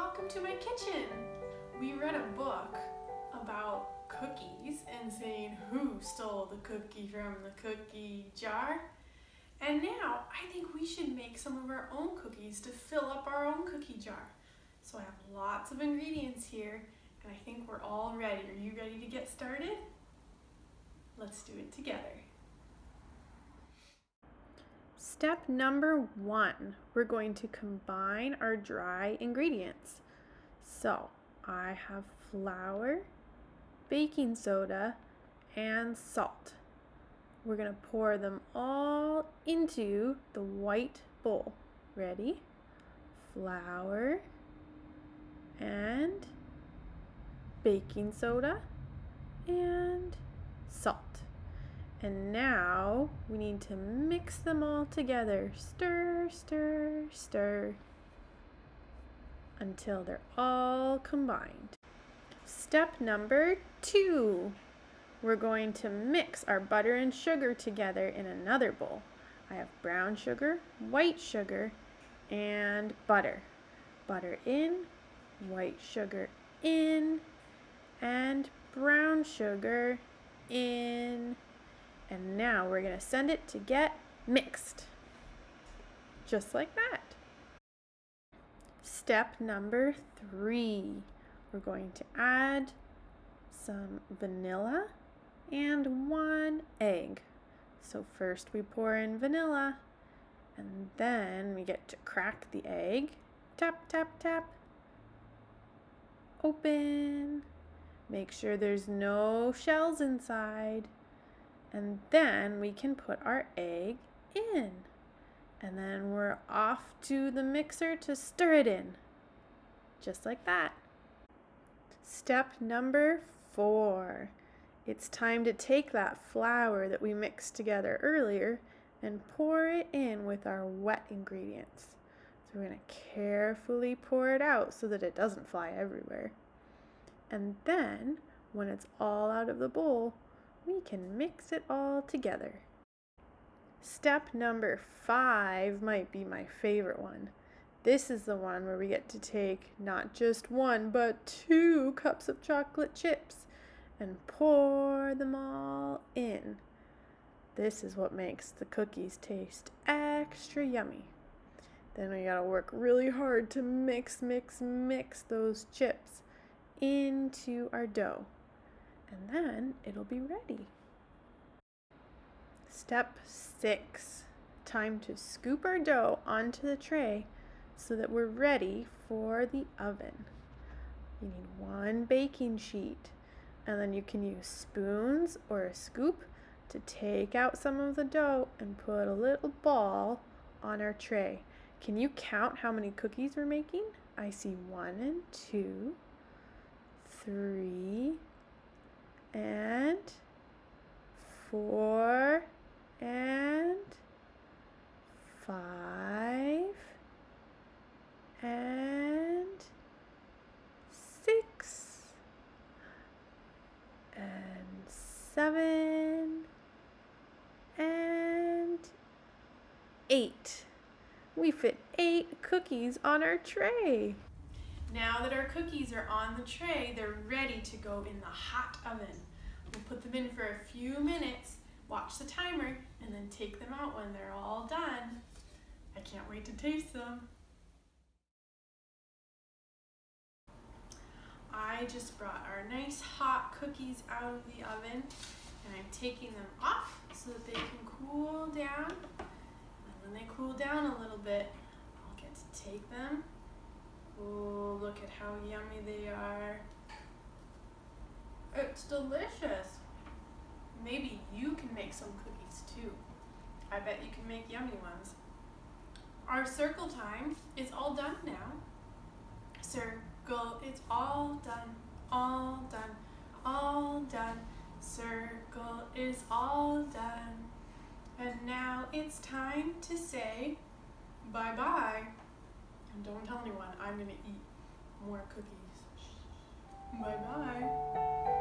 welcome to my kitchen. We read a book about cookies and saying who stole the cookie from the cookie jar. And now I think we should make some of our own cookies to fill up our own cookie jar. So I have lots of ingredients here and I think we're all ready. Are you ready to get started? Let's do it together. Step number 1, we're going to combine our dry ingredients. So I have flour, baking soda, and salt. We're going to pour them all into the white bowl. Ready? Flour and baking soda and salt. And now we need to mix them all together. Stir, stir, stir until they're all combined. Step number 2, we're going to mix our butter and sugar together in another bowl. I have brown sugar, white sugar, and butter. Butter in, white sugar in, and brown sugar in. And now we're going to send it to get mixed. Just like that. Step number 3. We're going to add some vanilla and 1 egg. So first we pour in vanilla and then we get to crack the egg. Tap, tap, tap. Open. Make sure there's no shells inside. And then we can put our egg in. And then we're off to the mixer to stir it in. Just like that. Step number 4. It's time to take that flour that we mixed together earlier and pour it in with our wet ingredients. So we're going to carefully pour it out so that it doesn't fly everywhere. And then, when it's all out of the bowl, we can mix it all together. Step number 5 might be my favorite one. This is the one where we get to take not just 1 but 2 cups of chocolate chips and pour them all in. This is what makes the cookies taste extra yummy. Then we gotta work really hard to mix those chips into our dough. And then it'll be ready. Step 6. Time to scoop our dough onto the tray so that we're ready for the oven. You need 1 baking sheet, and then you can use spoons or a scoop to take out some of the dough and put a little ball on our tray. Can you count how many cookies we're making? I see 1 and 2, 3, and 4, and 5, and 6, and 7, and 8. We fit 8 cookies on our tray. Now that our cookies are on the tray, they're ready to go in the hot oven. We'll put them in for a few minutes, watch the timer, and then take them out when they're all done. I can't wait to taste them. I just brought our nice hot cookies out of the oven, and I'm taking them off so that they can cool down. And when they cool down a little bit, I'll get to take them. Oh, look at how yummy they are. It's delicious. Maybe you can make some cookies too. I bet you can make yummy ones. Our circle time is all done now. Circle, it's all done, all done, all done. Circle is all done. And now it's time to say bye-bye. And don't tell anyone, I'm going to eat more cookies. Bye-bye.